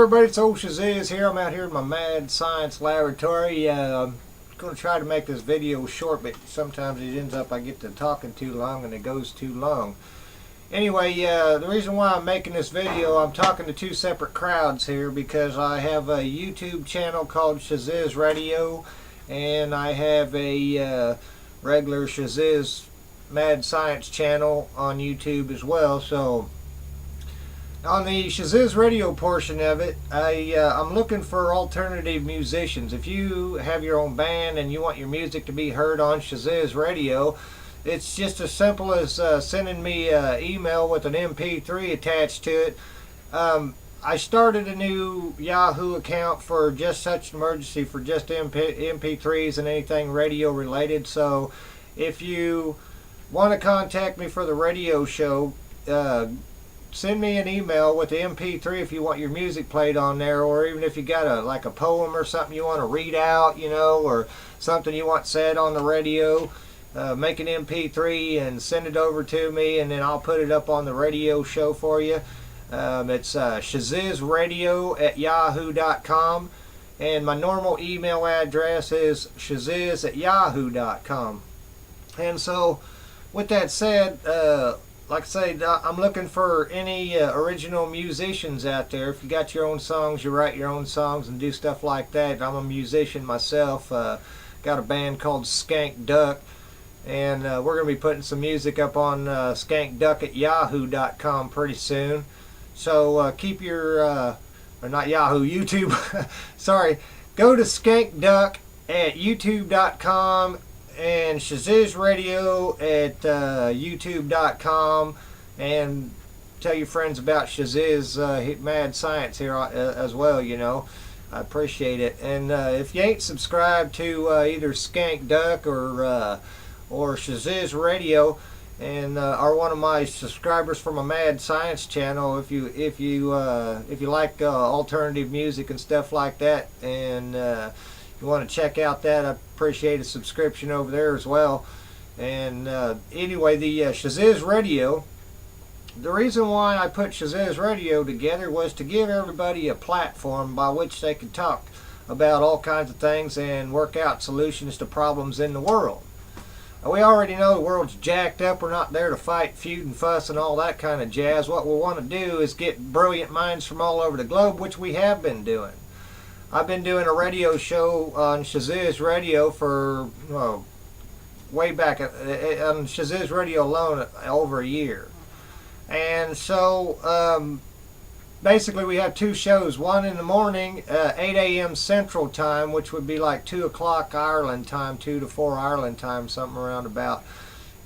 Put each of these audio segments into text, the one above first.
everybody, it's old SHAZIZZ here. I'm out here in my mad science laboratory. I'm going to try to make this video short, but sometimes it ends up I get to talking too long and it goes too long. Anyway, the reason why I'm making this video, I'm talking to two separate crowds here because I have a YouTube channel called SHAZIZZradio, and I have a regular SHAZIZZ Mad Science channel on YouTube as well. So on the SHAZIZZradio portion of it, I'm looking for alternative musicians. If you have your own band and you want your music to be heard on SHAZIZZradio, it's just as simple as sending me an email with an MP3 attached to it. I started a new Yahoo account for just such an emergency, for just MP3s and anything radio related. So if you want to contact me for the radio show, send me an email with the MP3 if you want your music played on there, or even if you got a poem or something you want to read out, or something you want said on the radio. Make an MP3 and send it over to me, and then I'll put it up on the radio show for you. It's shazizzradio@yahoo.com, and my normal email address is shazizz@yahoo.com. And so with that said, like I say, I'm looking for any original musicians out there. If you got your own songs, you write your own songs and do stuff like that. I'm a musician myself. Got a band called Skank Duck, and we're going to be putting some music up on skankduck@yahoo.com pretty soon. So keep your, or not Yahoo, YouTube, sorry, go to skankduck@youtube.com and SHAZIZZradio@youtube.com, and tell your friends about SHAZIZZ Mad Science here as well. I appreciate it. And if you ain't subscribed to either Skank Duck or SHAZIZZradio, and are one of my subscribers for my Mad Science channel, if you like alternative music and stuff like that, and you want to check out that, I appreciate a subscription over there as well. And anyway, the SHAZIZZradio, the reason why I put SHAZIZZradio together was to give everybody a platform by which they could talk about all kinds of things and work out solutions to problems in the world. We already know the world's jacked up. We're not there to fight, feud, and fuss and all that kind of jazz. What we want to do is get brilliant minds from all over the globe, which we have been doing. I've been doing a radio show on SHAZIZZradio for way back on SHAZIZZradio alone over a year. And so basically we have two shows. One in the morning, 8 a.m. Central Time, which would be like 2 o'clock Ireland time, 2 to 4 Ireland time, something around about.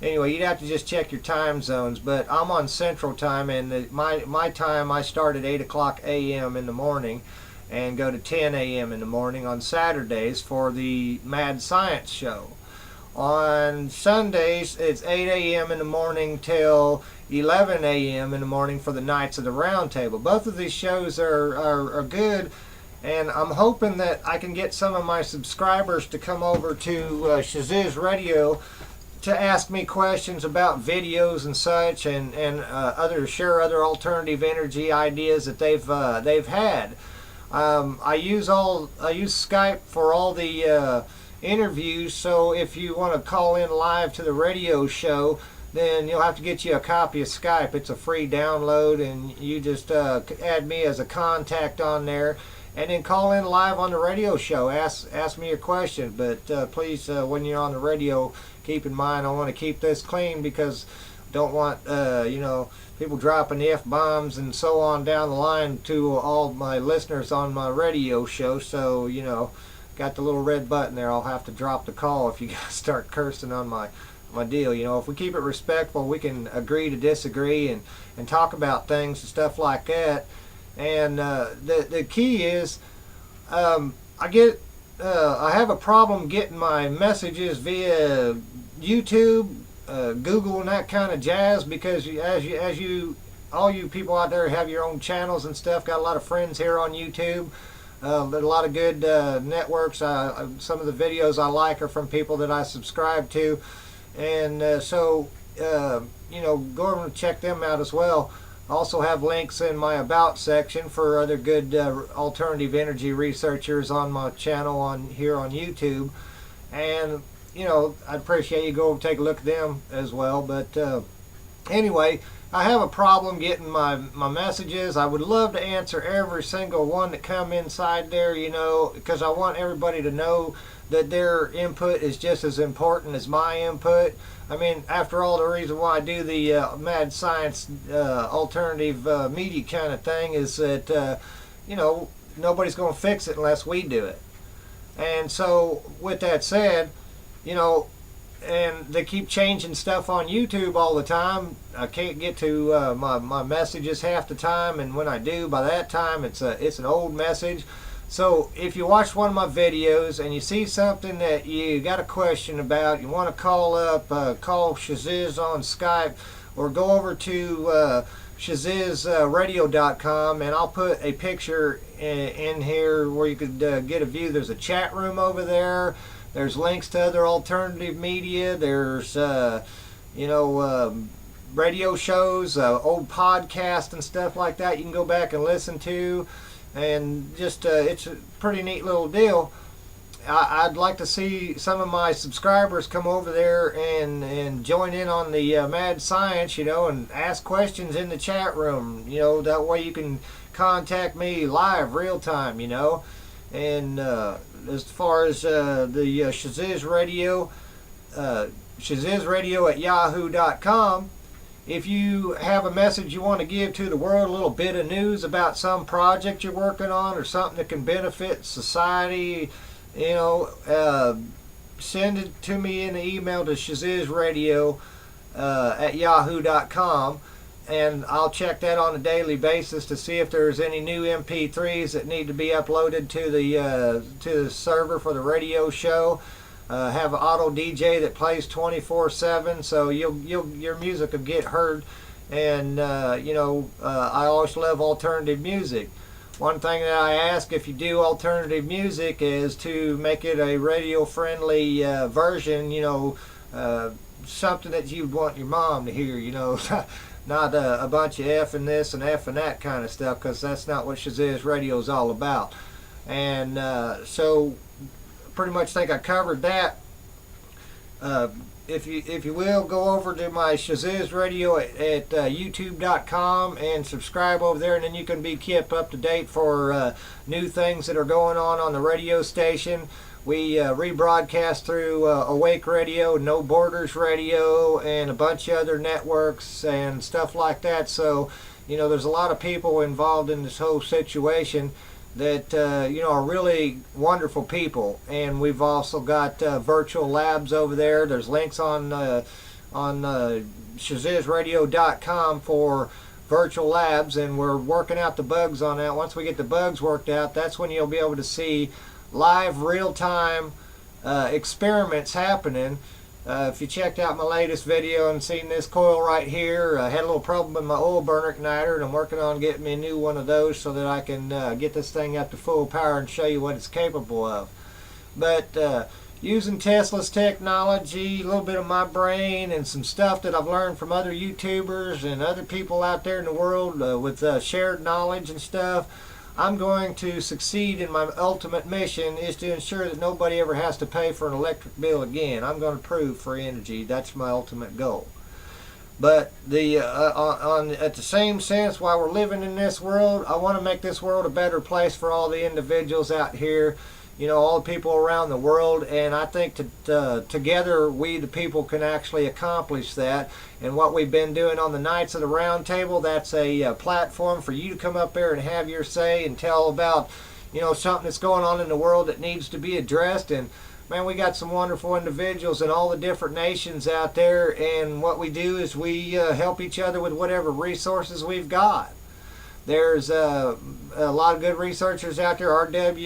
Anyway, you'd have to just check your time zones, but I'm on Central Time, and my time, I start at 8 o'clock a.m. in the morning and go to 10 a.m. in the morning on Saturdays for the Mad Science show. On Sundays, it's 8 a.m. in the morning till 11 a.m. in the morning for the Knights of the Round Table. Both of these shows are good, and I'm hoping that I can get some of my subscribers to come over to SHAZIZZradio to ask me questions about videos and such, and share other alternative energy ideas that they've had. I use Skype for all the interviews, so if you want to call in live to the radio show, then you'll have to get you a copy of Skype. It's a free download, and you just add me as a contact on there, and then call in live on the radio show. Ask me your question, but please, when you're on the radio, keep in mind I want to keep this clean, because I don't want people dropping the F-bombs and so on down the line to all my listeners on my radio show. So got the little red button there. I'll have to drop the call if you guys start cursing on my deal. If we keep it respectful, we can agree to disagree and talk about things and stuff like that. And the key is, I have a problem getting my messages via YouTube, Google, and that kind of jazz, because all you people out there have your own channels and stuff. Got a lot of friends here on YouTube. A lot of good networks. Some of the videos I like are from people that I subscribe to, and so go over and check them out as well. Also have links in my About section for other good alternative energy researchers on my channel here on YouTube. And, I'd appreciate you go take a look at them as well. But anyway, I have a problem getting my messages. I would love to answer every single one that come inside there, because I want everybody to know that their input is just as important as my input. I mean, after all, the reason why I do the mad science alternative media kind of thing is that, nobody's going to fix it unless we do it. And so, with that said, and they keep changing stuff on YouTube all the time. I can't get to my messages half the time, and when I do, by that time, it's an old message. So if you watch one of my videos and you see something that you got a question about, you want to call up, call SHAZIZZ on Skype, or go over to shazizzradio.com, and I'll put a picture in here where you could get a view. There's a chat room over there. There's links to other alternative media. There's radio shows, old podcasts and stuff like that you can go back and listen to. And just it's a pretty neat little deal. I'd like to see some of my subscribers come over there and join in on the mad science, and ask questions in the chat room. That way you can contact me live, real time, And as far as the SHAZIZZ Radio, shazizzradio at yahoo.com. If you have a message you want to give to the world, a little bit of news about some project you're working on or something that can benefit society, send it to me in an email to shazizzradio at yahoo.com, and I'll check that on a daily basis to see if there's any new MP3s that need to be uploaded to the server for the radio show. Have an auto DJ that plays 24/7, so your music will get heard. And I always love alternative music. One thing that I ask if you do alternative music is to make it a radio-friendly version. Something that you'd want your mom to hear. Not a bunch of F and this and F and that kind of stuff, because that's not what SHAZIZZ Radio is all about. And so pretty much think I covered that. If you will, go over to my SHAZIZZ Radio at youtube.com and subscribe over there, and then you can be kept up to date for new things that are going on the radio station. We rebroadcast through Awake Radio, No Borders Radio, and a bunch of other networks and stuff like that. So, there's a lot of people involved in this whole situation that are really wonderful people. And we've also got virtual labs over there. There's links on shazizzradio.com for virtual labs, and we're working out the bugs on that. Once we get the bugs worked out, that's when you'll be able to see live, real-time experiments happening. If you checked out my latest video and seen this coil right here, I had a little problem with my oil burner igniter, and I'm working on getting me a new one of those so that I can get this thing up to full power and show you what it's capable of. But using Tesla's technology, a little bit of my brain, and some stuff that I've learned from other YouTubers and other people out there in the world with shared knowledge and stuff, I'm going to succeed in my ultimate mission, is to ensure that nobody ever has to pay for an electric bill again. I'm going to prove free energy. That's my ultimate goal. But at the same sense, while we're living in this world, I want to make this world a better place for all the individuals out here, all the people around the world. And I think that together we, the people, can actually accomplish that. And what we've been doing on the Nights of the Round Table, that's a platform for you to come up there and have your say and tell about, something that's going on in the world that needs to be addressed. And man, we got some wonderful individuals in all the different nations out there, and what we do is we help each other with whatever resources we've got. There's a lot of good researchers out there.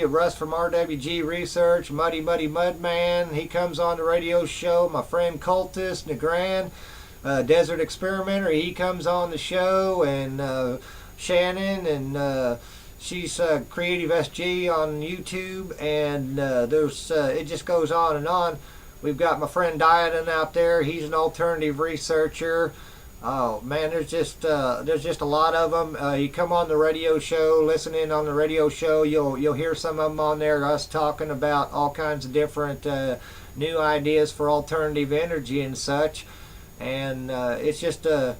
Russ from RWG Research, Muddy Mudman, he comes on the radio show. My friend Cultist Negran, Desert Experimenter, he comes on the show, and Shannon, and she's Creative SG on YouTube, and it just goes on and on. We've got my friend Diadon out there. He's an alternative researcher. Oh man, there's just a lot of them. You come on the radio show, listen in on the radio show. You'll hear some of them on there. Us talking about all kinds of different new ideas for alternative energy and such, and it's just a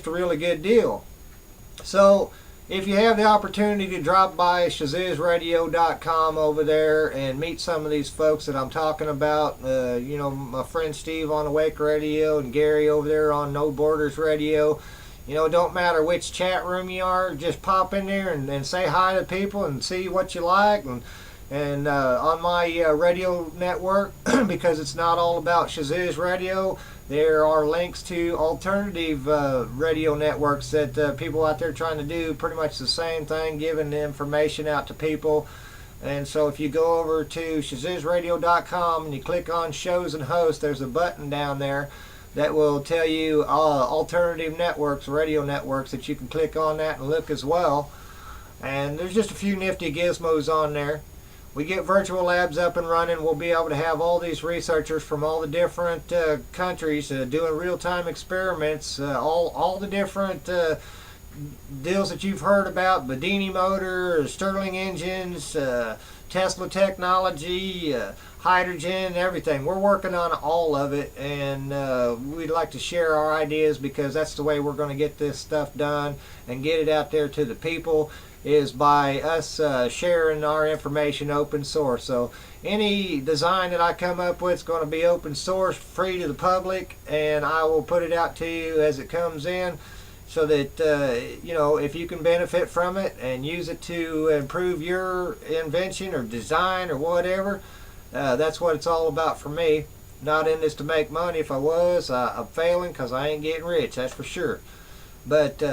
really good deal. So if you have the opportunity to drop by shazizzradio.com over there and meet some of these folks that I'm talking about, you know, my friend Steve on Awake Radio and Gary over there on No Borders Radio, you know, it don't matter which chat room you are, just pop in there and say hi to people and see what you like. And on my radio network, because it's not all about Shazizz Radio, there are links to alternative radio networks that people out there trying to do pretty much the same thing, giving the information out to people. And so if you go over to shazizzradio.com and you click on shows and hosts, there's a button down there that will tell you alternative networks, radio networks, that you can click on that and look as well. And there's just a few nifty gizmos on there. We get virtual labs up and running, we'll be able to have all these researchers from all the different countries doing real-time experiments, all the different deals that you've heard about, Bedini motor, Stirling engines, Tesla technology, hydrogen, everything. We're working on all of it, and we'd like to share our ideas, because that's the way we're going to get this stuff done and get it out there to the people, is by us sharing our information open source. So any design that I come up with is going to be open source, free to the public, and I will put it out to you as it comes in, so that you know, if you can benefit from it and use it to improve your invention or design or whatever, that's what it's all about for me. Not in this to make money. If I was, I'm failing, because I ain't getting rich, that's for sure. But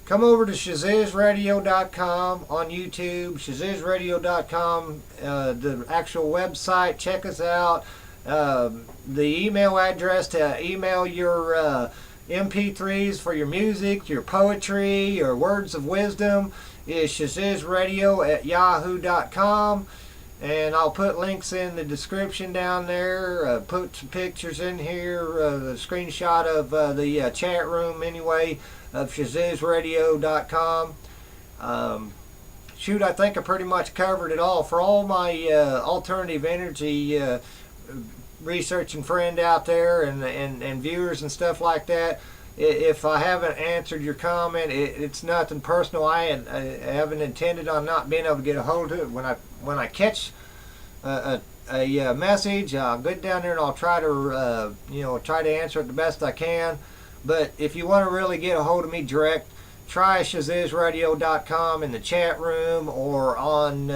come over to shazizzradio.com on YouTube, shazizzradio.com, the actual website. Check us out. The email address to email your MP3s for your music, your poetry, your words of wisdom is shazizzradio@yahoo.com. And I'll put links in the description down there, put some pictures in here, a screenshot of the chat room anyway, of shazizzradio.com. Shoot, I think I pretty much covered it all. For all my alternative energy researching friend out there and viewers and stuff like that, if I haven't answered your comment, it's nothing personal. I haven't intended on not being able to get a hold of it. When I catch a message, I'll get down there and I'll try to try to answer it the best I can. But if you want to really get a hold of me direct, try shazizzradio.com in the chat room, or on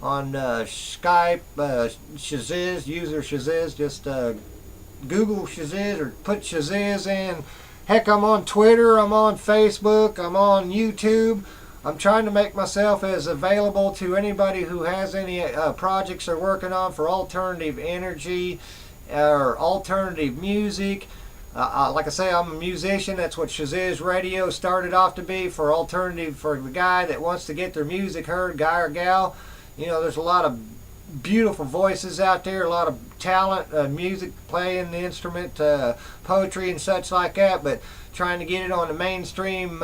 Skype, Shazizz, user Shazizz. Just Google Shazizz or put Shazizz in. Heck, I'm on Twitter, I'm on Facebook, I'm on YouTube. I'm trying to make myself as available to anybody who has any projects they're working on for alternative energy or alternative music. Like I say, I'm a musician. That's what Shazizz Radio started off to be, for alternative, for the guy that wants to get their music heard, guy or gal. You know, there's a lot of beautiful voices out there, a lot of talent, music, playing the instrument, poetry and such like that, but trying to get it on the mainstream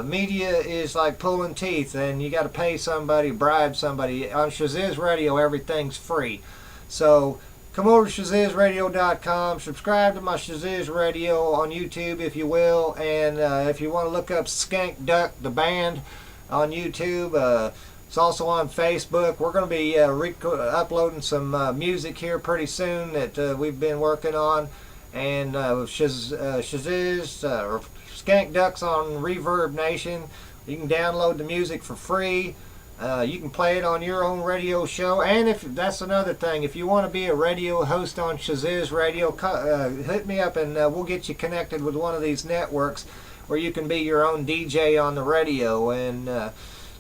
media is like pulling teeth, and you got to pay somebody, bribe somebody. On Shazizz Radio, everything's free. So come over to shazizzradio.com, subscribe to my Shazizz Radio on YouTube if you will, and if you want to look up Skank Duck the band on YouTube, it's also on Facebook. We're going to be uploading some music here pretty soon that we've been working on, and Shazizz or Skank Duck's on Reverb Nation. You can download the music for free. You can play it on your own radio show, and if that's another thing, if you want to be a radio host on Shazizz Radio, hit me up and we'll get you connected with one of these networks where you can be your own DJ on the radio. And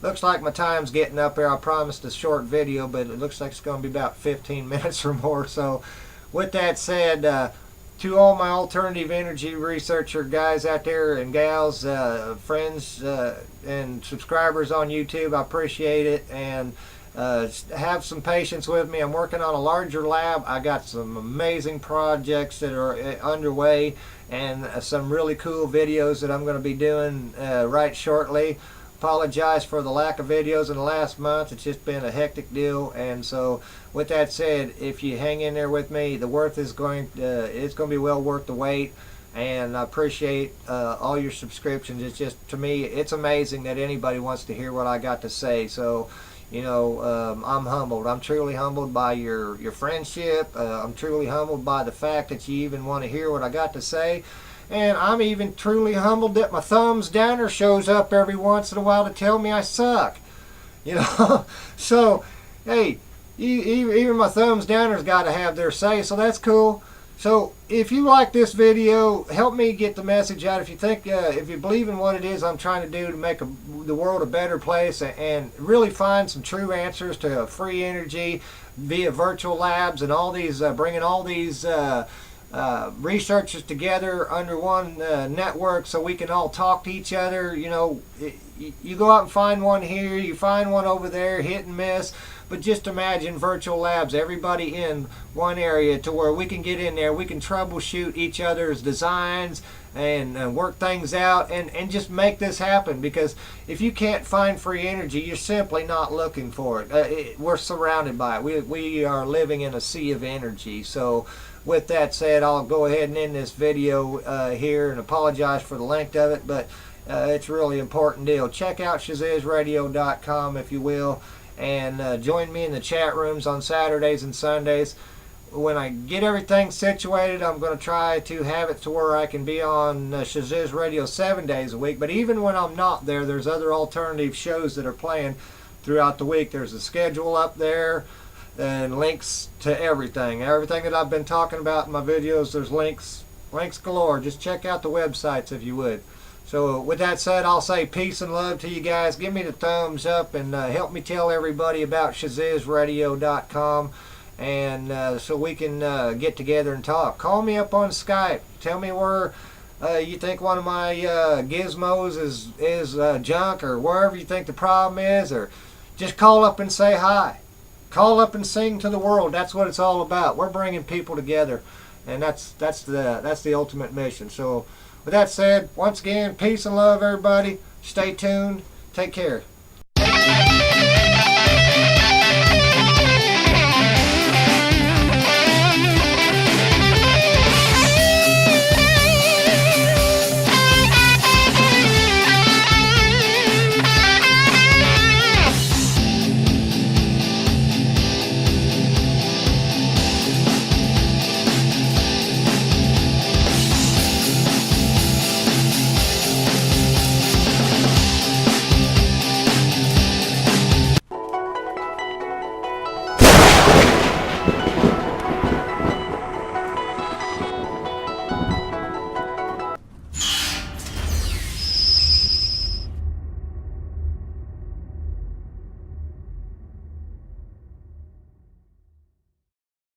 looks like my time's getting up there. I promised a short video, but it looks like it's going to be about 15 minutes or more. So with that said, to all my alternative energy researcher guys out there and gals, friends and subscribers on YouTube, I appreciate it, and have some patience with me. I'm working on a larger lab. I got some amazing projects that are underway, and some really cool videos that I'm going to be doing right shortly. Apologize for the lack of videos in the last month. It's just been a hectic deal, and so with that said, if you hang in there with me, the worth is it's going to be well worth the wait. And I appreciate all your subscriptions. It's just, to me, it's amazing that anybody wants to hear what I got to say. So, you know, I'm humbled. I'm truly humbled by your friendship. I'm truly humbled by the fact that you even want to hear what I got to say. And I'm even truly humbled that my thumbs downer shows up every once in a while to tell me I suck. You know, so hey, even my thumbs downers got to have their say. So that's cool. So if you like this video, help me get the message out. If you think, if you believe in what it is I'm trying to do to make the world a better place and really find some true answers to free energy via virtual labs and all these, bringing all these researchers together under one network so we can all talk to each other. You know, you go out and find one here, you find one over there, hit and miss. But just imagine virtual labs, everybody in one area, to where we can get in there, we can troubleshoot each other's designs and work things out and just make this happen. Because if you can't find free energy, you're simply not looking for it. We're surrounded by it. We are living in a sea of energy. So with that said, I'll go ahead and end this video here and apologize for the length of it, but it's a really important deal. Check out shazizzradio.com if you will, and join me in the chat rooms on Saturdays and Sundays. When I get everything situated, I'm going to try to have it to where I can be on SHAZIZZ Radio 7 days a week. But even when I'm not there, there's other alternative shows that are playing throughout the week. There's a schedule up there and links to everything. Everything that I've been talking about in my videos, there's links galore. Just check out the websites if you would. So with that said, I'll say peace and love to you guys. Give me the thumbs up and help me tell everybody about shazizzradio.com, and so we can get together and talk. Call me up on Skype. Tell me where you think one of my gizmos is junk, or wherever you think the problem is, or just call up and say hi. Call up and sing to the world. That's what it's all about. We're bringing people together, and that's the ultimate mission. So with that said, once again, peace and love, everybody. Stay tuned. Take care.